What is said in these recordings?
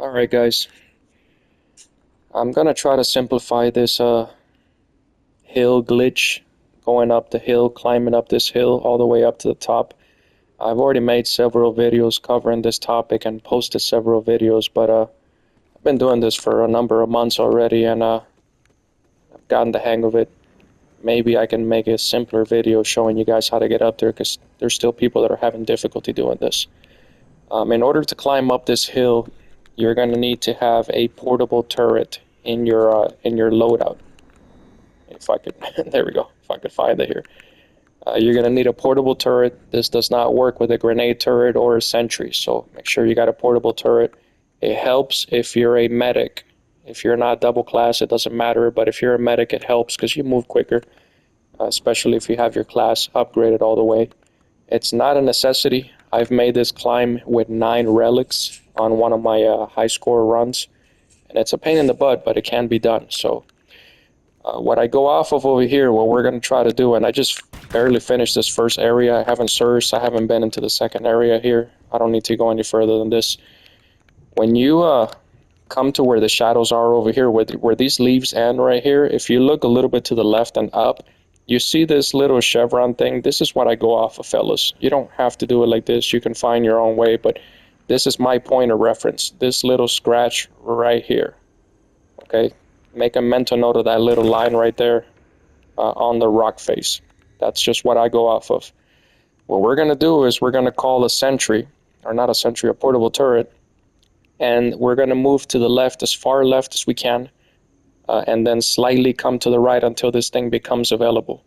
Alright guys, I'm gonna try to simplify this hill glitch, going up the hill, climbing up this hill all the way up to the top. I've already made several videos covering this topic and posted several videos, but I've been doing this for a number of months already, and I've gotten the hang of it. Maybe I can make a simpler video showing you guys how to get up there, because there's still people that are having difficulty doing this. In order to climb up this hill, you're going to need to have a portable turret in your loadout. If I could, there we go. If I could find it here, you're going to need a portable turret. This does not work with a grenade turret or a sentry, so make sure you got a portable turret. It helps if you're a medic. If you're not double class, it doesn't matter, but if you're a medic, it helps because you move quicker, especially if you have your class upgraded all the way. It's not a necessity. I've made this climb with 9 relics on one of my high score runs, and it's a pain in the butt, but it can be done. So what I go off of over here, what we're going to try to do, and I just barely finished this first area. I haven't searched, I haven't been into the second area here. I don't need to go any further than this. When you come to where the shadows are over here, where these leaves end right here, if you look a little bit to the left and up, you see this little chevron thing. This is what I go off of, fellas. You don't have to do it like this. You can find your own way, but this is my point of reference. This little scratch right here. Okay? Make a mental note of that little line right there on the rock face. That's just what I go off of. What we're going to do is we're going to call a sentry, or not a sentry, a portable turret, and we're going to move to the left, as far left as we can, and then slightly come to the right until this thing becomes available.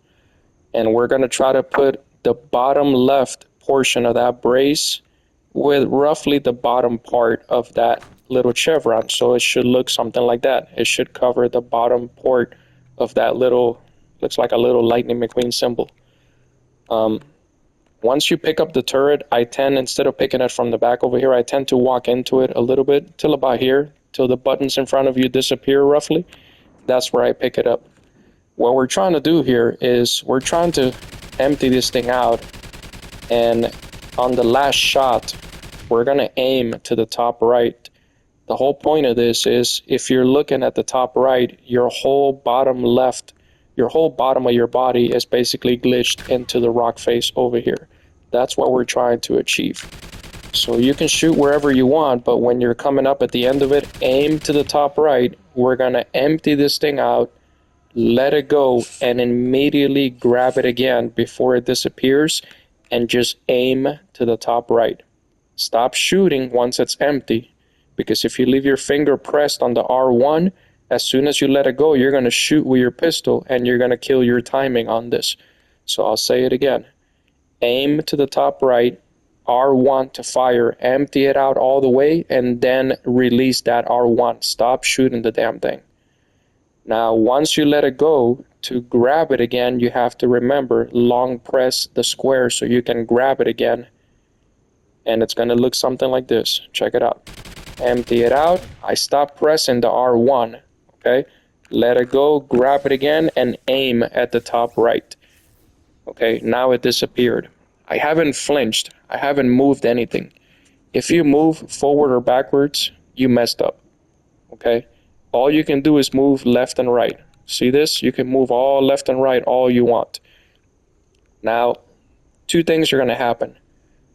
And we're going to try to put the bottom left portion of that brace with roughly the bottom part of that little chevron. So it should look something like that. It should cover the bottom port of that little, looks like a little Lightning McQueen symbol. Once you pick up the turret, I tend, instead of picking it from the back over here, I tend to walk into it a little bit till about here, till the buttons in front of you disappear roughly. That's where I pick it up. What we're trying to do here is we're trying to empty this thing out, and on the last shot, we're going to aim to the top right. The whole point of this is, if you're looking at the top right, your whole bottom left, your whole bottom of your body is basically glitched into the rock face over here. That's what we're trying to achieve. So you can shoot wherever you want, but when you're coming up at the end of it, aim to the top right. We're going to empty this thing out, let it go, and immediately grab it again before it disappears, and just aim to the top right. Stop shooting once it's empty, because if you leave your finger pressed on the R1, as soon as you let it go, you're going to shoot with your pistol, and you're going to kill your timing on this. So I'll say it again. Aim to the top right, R1 to fire, empty it out all the way, and then release that R1. Stop shooting the damn thing. Now, once you let it go, to grab it again, you have to remember, long press the square so you can grab it again. And it's going to look something like this. Check it out. Empty it out. I stop pressing the R1. Okay? Let it go, grab it again, and aim at the top right. Okay, now it disappeared. I haven't flinched. I haven't moved anything. If you move forward or backwards, you messed up. Okay? All you can do is move left and right. See this? You can move all left and right all you want. Now, 2 things are going to happen.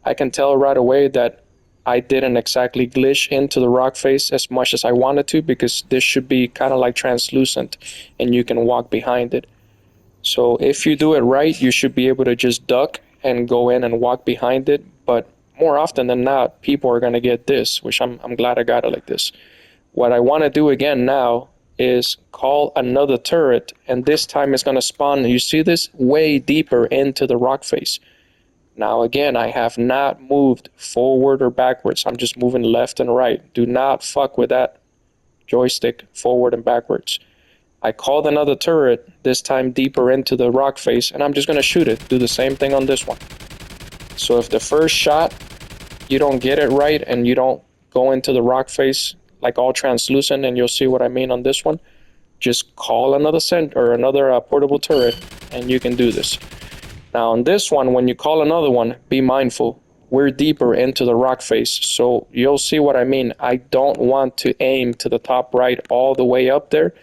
I can tell right away that I didn't exactly glitch into the rock face as much as I wanted to, because this should be kind of like translucent and you can walk behind it. So if you do it right, you should be able to just duck and go in and walk behind it. But more often than not, people are going to get this, which I'm glad I got it like this. What I want to do again now is call another turret, and this time it's going to spawn, you see this, way deeper into the rock face. Now again, I have not moved forward or backwards. I'm just moving left and right. Do not fuck with that joystick forward and backwards. I called another turret, this time deeper into the rock face, and I'm just going to shoot it. Do the same thing on this one. So if the first shot, you don't get it right and you don't go into the rock face like all translucent, and you'll see what I mean on this one, just call another portable turret, and you can do this. Now on this one, when you call another one, be mindful. we're deeper into the rock face. So you'll see what I mean. I don't want to aim to the top right all the way up there.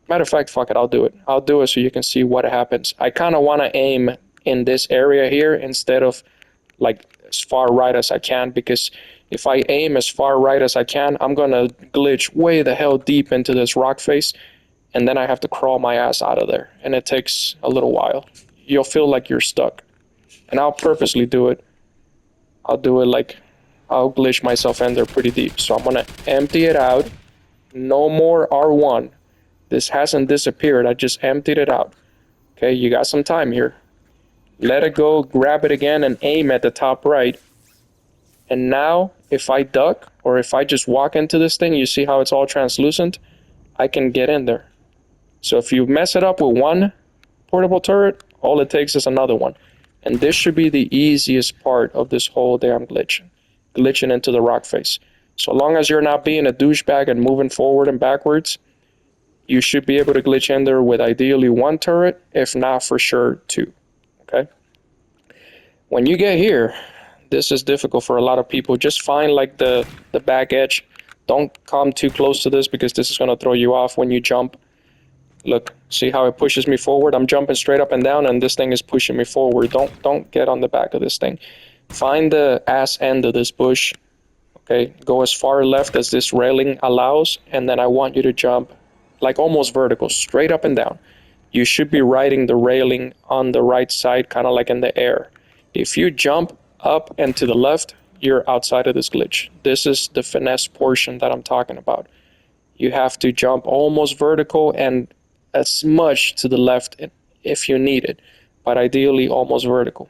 Matter of fact, fuck it, I'll do it. I'll do it so you can see what happens. I kind of want to aim in this area here instead of like as far right as I can, because if I aim as far right as I can, I'm going to glitch way the hell deep into this rock face, and then I have to crawl my ass out of there, and it takes a little while. You'll feel like you're stuck, and I'll purposely do it. I'll do it like I'll glitch myself in there pretty deep. So I'm going to empty it out. No more R1. This hasn't disappeared. I just emptied it out. Okay, you got some time here. Let it go, grab it again, and aim at the top right. And now, if I duck, or if I just walk into this thing, you see how it's all translucent? I can get in there. So if you mess it up with one portable turret, all it takes is another one. And this should be the easiest part of this whole damn glitching into the rock face. So long as you're not being a douchebag and moving forward and backwards, you should be able to glitch in there with ideally one turret, if not for sure two. Okay? When you get here, this is difficult for a lot of people. Just find like the back edge. Don't come too close to this because this is going to throw you off when you jump. Look, see how it pushes me forward? I'm jumping straight up and down, and this thing is pushing me forward. Don't get on the back of this thing. Find the ass end of this bush. Okay, go as far left as this railing allows, and then I want you to jump like almost vertical, straight up and down. You should be riding the railing on the right side, kind of like in the air. If you jump up and to the left, you're outside of this glitch. This is the finesse portion that I'm talking about. You have to jump almost vertical and as much to the left if you need it, but ideally almost vertical.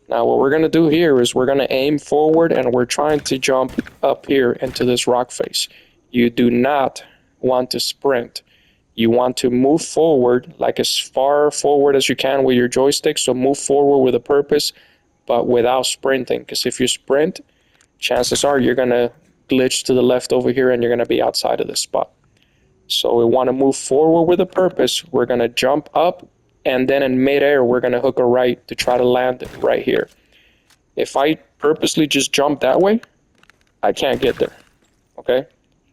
Now what we're going to do here is we're going to aim forward, and we're trying to jump up here into this rock face. You do not want to sprint. You want to move forward, like as far forward as you can with your joystick. So move forward with a purpose, but without sprinting. Because if you sprint, chances are you're going to glitch to the left over here, and you're going to be outside of this spot. So we want to move forward with a purpose. We're going to jump up, and then in midair, we're going to hook a right to try to land right here. If I purposely just jump that way, I can't get there. Okay?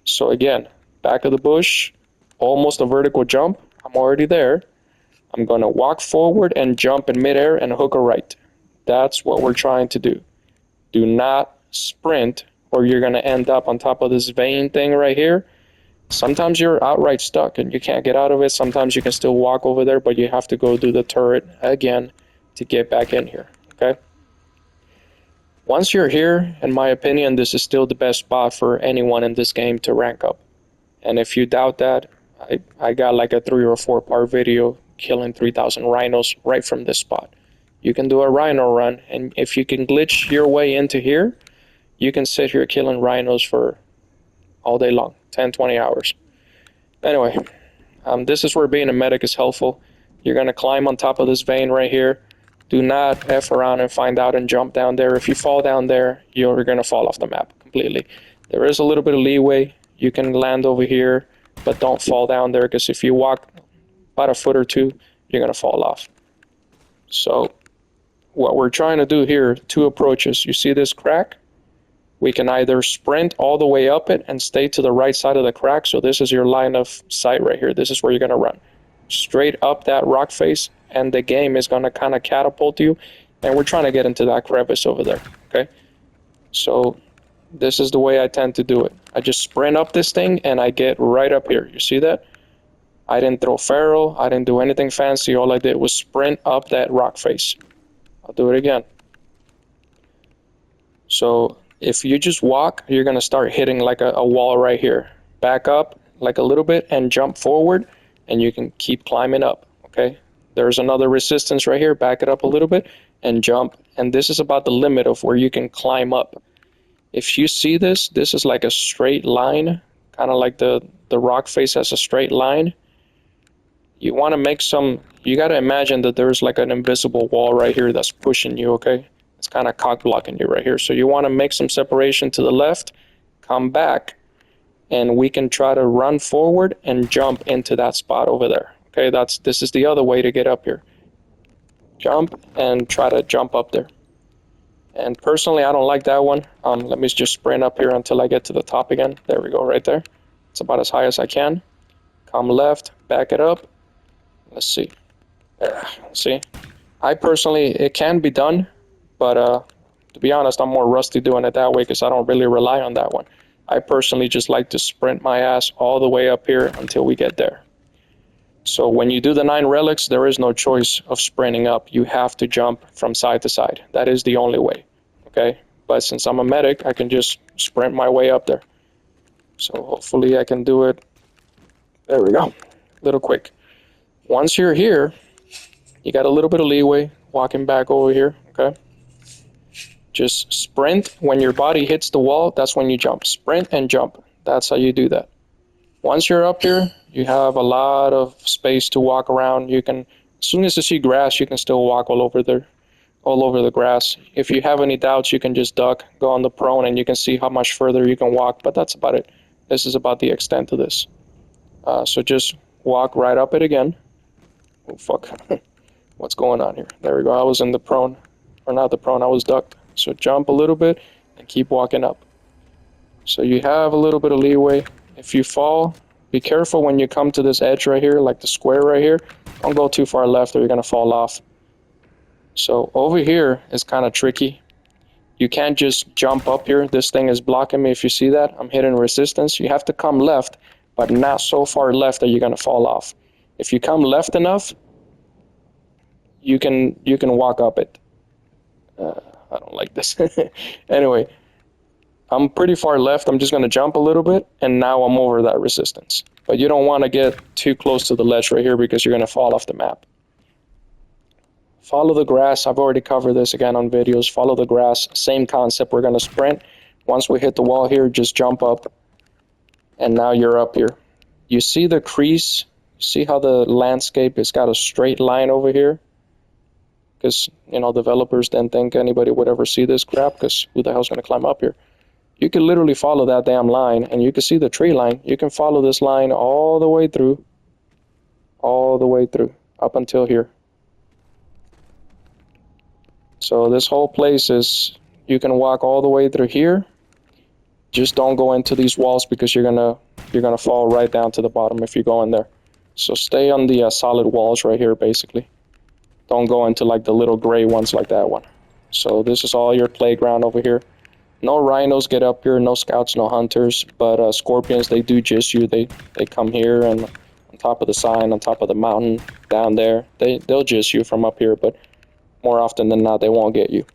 So again, back of the bush, almost a vertical jump. I'm already there. I'm going to walk forward and jump in midair and hook a right. That's what we're trying to do. Do not sprint, or you're going to end up on top of this vein thing right here. Sometimes you're outright stuck and you can't get out of it. Sometimes you can still walk over there, but you have to go do the turret again to get back in here. Okay? Once you're here, in my opinion, this is still the best spot for anyone in this game to rank up. And if you doubt that, I got like a 3 or 4 part video killing 3,000 rhinos right from this spot. You can do a rhino run, and if you can glitch your way into here, you can sit here killing rhinos for all day long, 10, 20 hours. Anyway, this is where being a medic is helpful. You're going to climb on top of this vein right here. Do not F around and find out and jump down there. If you fall down there, you're going to fall off the map completely. There is a little bit of leeway. You can land over here, but don't fall down there, because if you walk about a foot or two, you're going to fall off. So what we're trying to do here, 2 approaches. You see this crack? We can either sprint all the way up it and stay to the right side of the crack. So this is your line of sight right here. This is where you're going to run. Straight up that rock face, and the game is going to kind of catapult you. And we're trying to get into that crevice over there. Okay? So this is the way I tend to do it. I just sprint up this thing, and I get right up here. You see that? I didn't throw ferro. I didn't do anything fancy. All I did was sprint up that rock face. I'll do it again. So if you just walk, you're going to start hitting like a wall right here. Back up like a little bit and jump forward, and you can keep climbing up, okay? There's another resistance right here. Back it up a little bit and jump. And this is about the limit of where you can climb up. If you see this, this is like a straight line, kind of like the rock face has a straight line. You want to make you got to imagine that there's like an invisible wall right here that's pushing you, okay? It's kind of cock blocking you right here. So you want to make some separation to the left, come back, and we can try to run forward and jump into that spot over there. Okay, this is the other way to get up here. Jump and try to jump up there. And personally, I don't like that one. Let me just sprint up here until I get to the top again. There we go, right there. It's about as high as I can. Come left, back it up. Let's see. See, I personally, it can be done, but to be honest, I'm more rusty doing it that way because I don't really rely on that one. I personally just like to sprint my ass all the way up here until we get there. So when you do the 9 relics, there is no choice of sprinting up. You have to jump from side to side. That is the only way, okay? But since I'm a medic, I can just sprint my way up there. So hopefully I can do it. There we go. A little quick. Once you're here, you got a little bit of leeway walking back over here, okay? Just sprint. When your body hits the wall, that's when you jump. Sprint and jump. That's how you do that. Once you're up here, you have a lot of space to walk around. You can, as soon as you see grass, you can still walk all over the grass. If you have any doubts, you can just duck, go on the prone, and you can see how much further you can walk, but that's about it. This is about the extent of this. So just walk right up it again. Oh, fuck. What's going on here? There we go. I was in the prone, or not the prone, I was ducked. So jump a little bit and keep walking up. So you have a little bit of leeway. If you fall, be careful when you come to this edge right here, like the square right here. Don't go too far left or you're going to fall off. So over here is kind of tricky. You can't just jump up here. This thing is blocking me. If you see that, I'm hitting resistance. You have to come left, but not so far left that you're going to fall off. If you come left enough, you can walk up it. I don't like this. Anyway, I'm pretty far left. I'm just going to jump a little bit, and now I'm over that resistance. But you don't want to get too close to the ledge right here because you're going to fall off the map. Follow the grass. I've already covered this again on videos. Follow the grass. Same concept. We're going to sprint. Once we hit the wall here, just jump up, and now you're up here. You see the crease? See how the landscape has got a straight line over here? Because, developers didn't think anybody would ever see this crap, because who the hell's going to climb up here? You can literally follow that damn line, and you can see the tree line. You can follow this line all the way through, up until here. So this whole place is, you can walk all the way through here. Just don't go into these walls because you're gonna fall right down to the bottom if you go in there. So stay on the solid walls right here, basically. Don't go into like the little gray ones like that one. So this is all your playground over here. No rhinos get up here, no scouts, no hunters, but scorpions, they do gist you. They come here and on top of the sign, on top of the mountain, down there. They'll gist you from up here, but more often than not, they won't get you.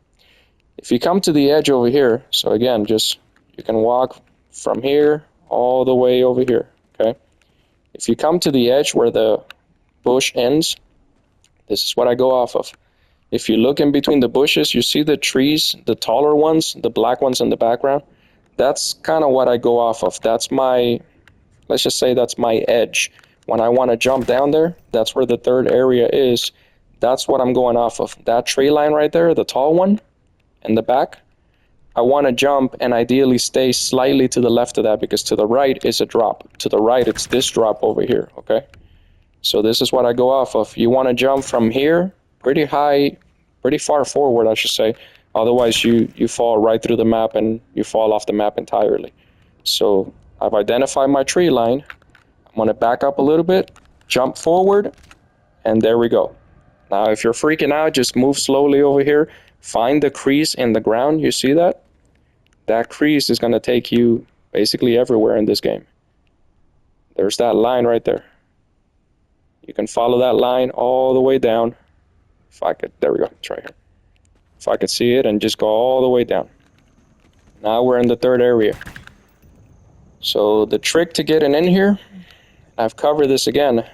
If you come to the edge over here, so again, you can walk from here all the way over here, okay? If you come to the edge where the bush ends, this is what I go off of. If you look in between the bushes, you see the trees, the taller ones, the black ones in the background. That's kind of what I go off of. That's my, let's just say that's my edge. When I want to jump down there, that's where the third area is. That's what I'm going off of. That tree line right there, the tall one in the back, I want to jump and ideally stay slightly to the left of that because to the right is a drop. To the right, it's this drop over here, okay? So this is what I go off of. You want to jump from here pretty high, pretty far forward, I should say. Otherwise, you fall right through the map and you fall off the map entirely. So I've identified my tree line. I'm going to back up a little bit, jump forward, and there we go. Now, if you're freaking out, just move slowly over here. Find the crease in the ground. You see that? That crease is going to take you basically everywhere in this game. There's that line right there. You can follow that line all the way down. If I could, there we go, it's right here. If I could see it and just go all the way down. Now we're in the third area. So the trick to getting in here, I've covered this again.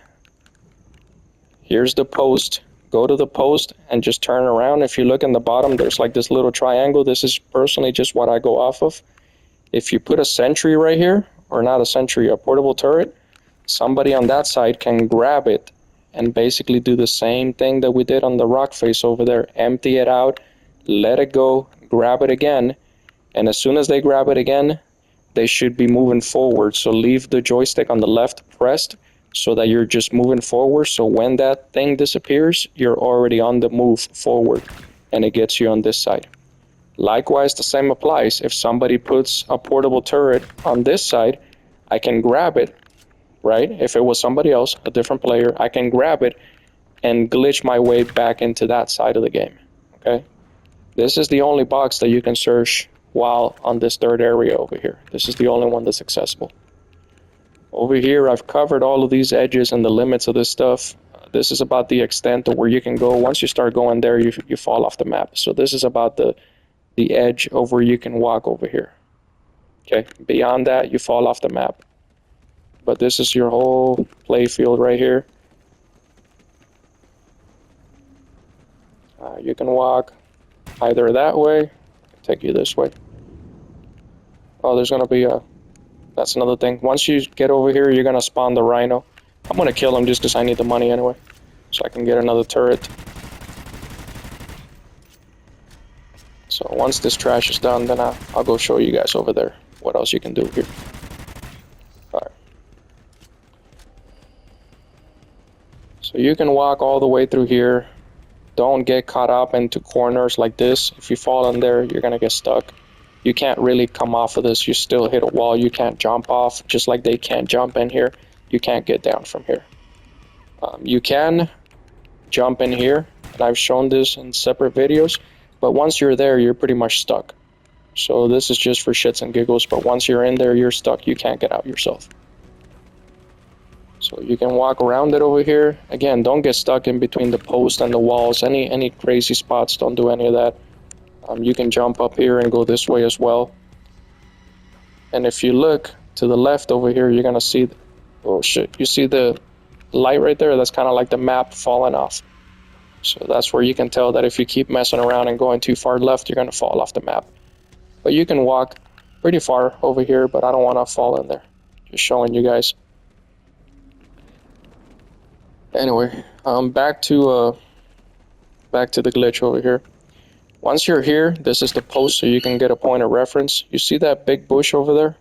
Here's the post. Go to the post and just turn around. If you look in the bottom, there's like this little triangle. This is personally just what I go off of. If you put a sentry right here, or not a sentry, a portable turret, somebody on that side can grab it and basically do the same thing that we did on the rock face over there. Empty it out, let it go, grab it again, and as soon as they grab it again, they should be moving forward. So leave the joystick on the left pressed so that you're just moving forward. So when that thing disappears, you're already on the move forward, and it gets you on this side. Likewise, the same applies. If somebody puts a portable turret on this side, I can grab it, right? If it was somebody else, a different player, I can grab it and glitch my way back into that side of the game, okay? This is the only box that you can search while on this third area over here. This is the only one that's accessible. Over here, I've covered all of these edges and the limits of this stuff. This is about the extent of where you can go. Once you start going there, you fall off the map. So this is about the edge of where you can walk over here. Okay, beyond that, you fall off the map. But this is your whole play field right here. You can walk either that way, take you this way. Oh, there's gonna be a, that's another thing. Once you get over here, you're gonna spawn the rhino. I'm gonna kill him just because I need the money anyway, so I can get another turret. So once this trash is done, then I'll go show you guys over there what else you can do here. Alright. So you can walk all the way through here. Don't get caught up into corners like this. If you fall in there, you're gonna get stuck. You can't really come off of this. You still hit a wall. You can't jump off, just like they can't jump in here. You can't get down from here. You can jump in here, and I've shown this in separate videos, but once you're there, you're pretty much stuck. So this is just for shits and giggles, but once you're in there, you're stuck. You can't get out yourself. So you can walk around it over here. Again, don't get stuck in between the post and the walls. Any crazy spots, don't do any of that. You can jump up here and go this way as well. And if you look to the left over here, you're gonna see, oh shit, you see the light right there? That's kind of like the map falling off. So that's where you can tell that if you keep messing around and going too far left, you're gonna fall off the map. But you can walk pretty far over here, but I don't wanna fall in there. Just showing you guys. Anyway, back to the glitch over here. Once you're here, this is the post so you can get a point of reference. You see that big bush over there?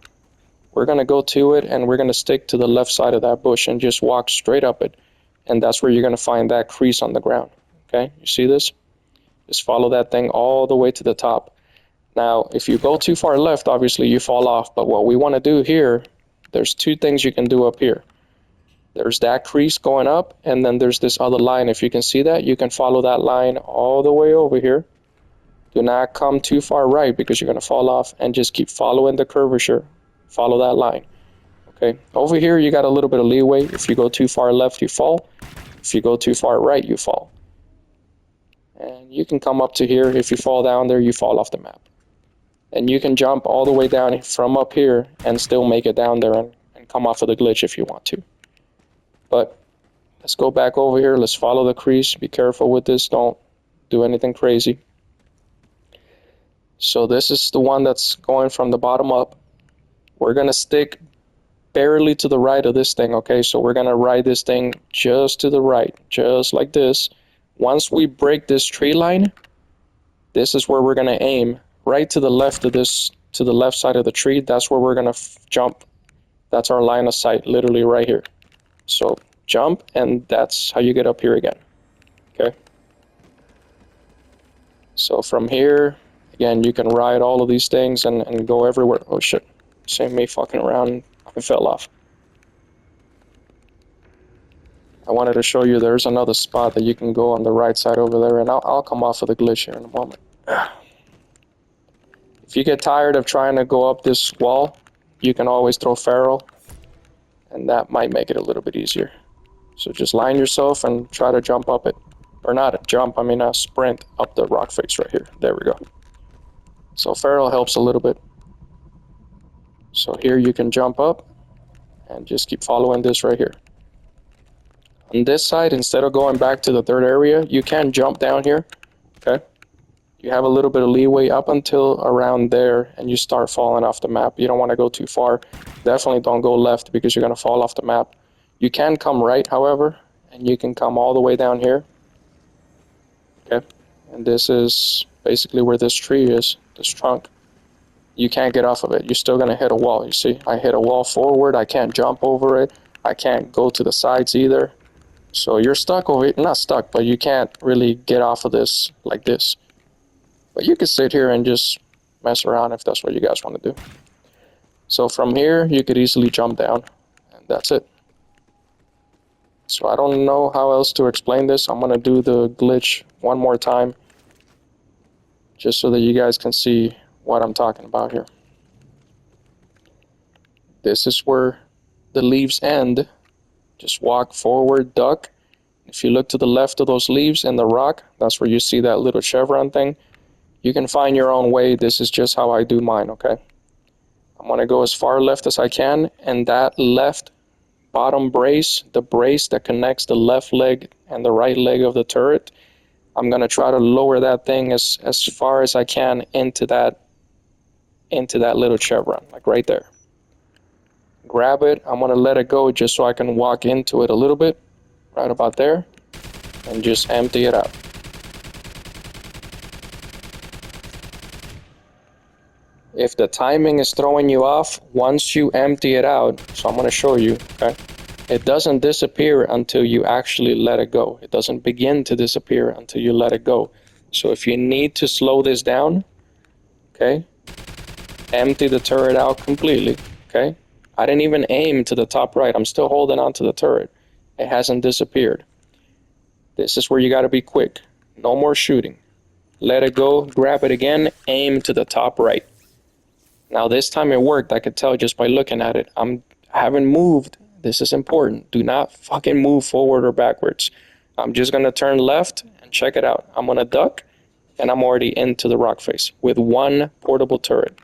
We're gonna go to it and we're gonna stick to the left side of that bush and just walk straight up it. And that's where you're gonna find that crease on the ground. Okay, you see this? Just follow that thing all the way to the top. Now, if you go too far left, obviously you fall off, but what we wanna do here, there's two things you can do up here. There's that crease going up, and then there's this other line. If you can see that, you can follow that line all the way over here. Do not come too far right because you're gonna fall off, and just keep following the curvature. Follow that line. Okay, over here you got a little bit of leeway. If you go too far left, you fall. If you go too far right, you fall. And you can come up to here. If you fall down there, you fall off the map. And you can jump all the way down from up here and still make it down there and come off of the glitch if you want to. But let's go back over here. Let's follow the crease. Be careful with this. Don't do anything crazy. So this is the one that's going from the bottom up. We're going to stick barely to the right of this thing, okay? So we're going to ride this thing just to the right, just like this. Once we break this tree line, this is where we're going to aim. Right to the left of this, to the left side of the tree, that's where we're going to jump. That's our line of sight, literally right here. So jump, and that's how you get up here again. Okay. So from here, again, you can ride all of these things and go everywhere. Oh shit. Same me fucking around. I fell off. I wanted to show you there's another spot that you can go on the right side over there, and I'll come off of the glitch here in a moment. If you get tired of trying to go up this wall, you can always throw Feral, and that might make it a little bit easier. So just line yourself and try to jump up it. Or not a jump, I mean a sprint up the rock face right here. There we go. So Feral helps a little bit. So here you can jump up and just keep following this right here. On this side, instead of going back to the third area, you can jump down here, okay? You have a little bit of leeway up until around there, and you start falling off the map. You don't want to go too far. Definitely don't go left because you're going to fall off the map. You can come right, however, and you can come all the way down here. Okay, and this is basically where this tree is, this trunk. You can't get off of it. You're still going to hit a wall. You see, I hit a wall forward. I can't jump over it. I can't go to the sides either. So you're stuck over it. Not stuck, but you can't really get off of this like this. But you can sit here and just mess around if that's what you guys want to do. So from here, you could easily jump down, and that's it. So I don't know how else to explain this. I'm gonna do the glitch one more time, just so that you guys can see what I'm talking about here. This is where the leaves end. Just walk forward, duck. If you look to the left of those leaves and the rock, that's where you see that little chevron thing. You can find your own way. This is just how I do mine, okay? I'm gonna go as far left as I can, and that left bottom brace, the brace that connects the left leg and the right leg of the turret, I'm gonna try to lower that thing as far as I can into that little chevron, like right there. Grab it, I'm gonna let it go just so I can walk into it a little bit, right about there, and just empty it out. If the timing is throwing you off, once you empty it out, so I'm gonna show you, okay? It doesn't disappear until you actually let it go. It doesn't begin to disappear until you let it go. So if you need to slow this down, okay, empty the turret out completely, okay? I didn't even aim to the top right. I'm still holding on to the turret. It hasn't disappeared. This is where you gotta be quick. No more shooting. Let it go, grab it again, aim to the top right. Now this time it worked. I could tell just by looking at it. I haven't moved. This is important. Do not fucking move forward or backwards. I'm just gonna turn left and check it out. I'm gonna duck, and I'm already into the rock face with one portable turret.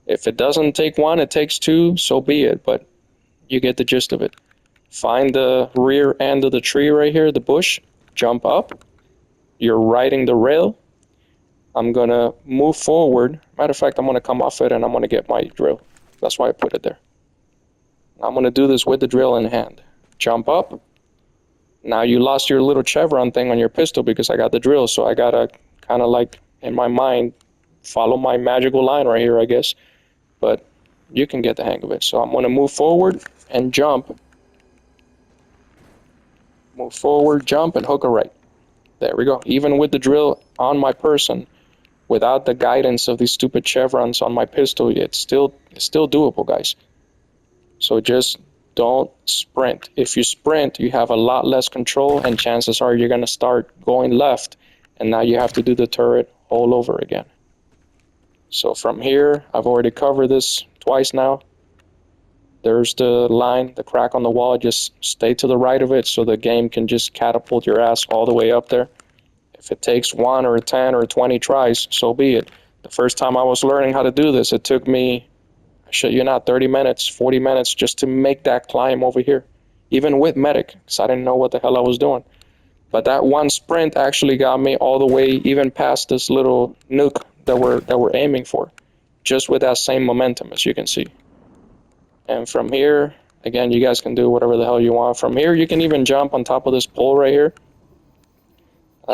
If it doesn't take one, it takes two, so be it, but you get the gist of it. Find the rear end of the tree right here, the bush, jump up. You're riding the rail. I'm gonna move forward. Matter of fact, I'm gonna come off it and I'm gonna get my drill. That's why I put it there. I'm gonna do this with the drill in hand. Jump up. Now you lost your little chevron thing on your pistol because I got the drill, so I gotta kind of like, in my mind, follow my magical line right here, I guess. But you can get the hang of it. So I'm gonna move forward and jump. Move forward, jump, and hook a right. There we go. Even with the drill on my person, without the guidance of these stupid chevrons on my pistol, it's still doable, guys. So just don't sprint. If you sprint, you have a lot less control, and chances are you're gonna start going left, and now you have to do the turret all over again. So from here, I've already covered this twice now. There's the line, the crack on the wall. Just stay to the right of it so the game can just catapult your ass all the way up there. If it takes 1 or 10 or 20 tries, so be it. The first time I was learning how to do this, it took me, I shit you not, 30 minutes, 40 minutes just to make that climb over here. Even with medic, because I didn't know what the hell I was doing. But that one sprint actually got me all the way even past this little nuke that we're aiming for, just with that same momentum, as you can see. And from here, again, you guys can do whatever the hell you want. From here, you can even jump on top of this pole right here.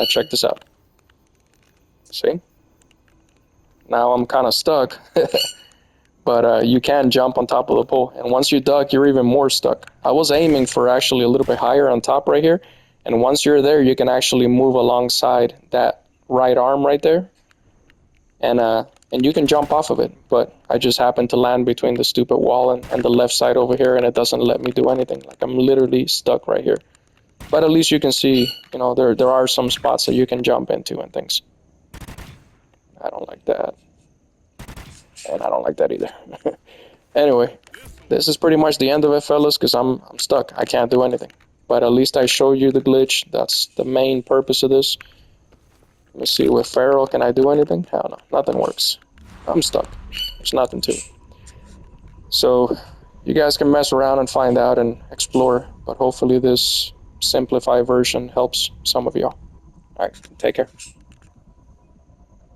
Check this out. See? Now I'm kind of stuck, but you can jump on top of the pole. And once you duck, you're even more stuck. I was aiming for actually a little bit higher on top right here. And once you're there, you can actually move alongside that right arm right there. And you can jump off of it. But I just happened to land between the stupid wall and the left side over here, and it doesn't let me do anything. Like, I'm literally stuck right here. But at least you can see, you know, there are some spots that you can jump into and things. I don't like that. And I don't like that either. Anyway, this is pretty much the end of it, fellas, because I'm stuck. I can't do anything. But at least I showed you the glitch. That's the main purpose of this. Let me see, with Feral, can I do anything? Hell no, nothing works. I'm stuck. There's nothing to it. So, you guys can mess around and find out and explore, but hopefully this simplified version helps some of y'all. Alright, take care.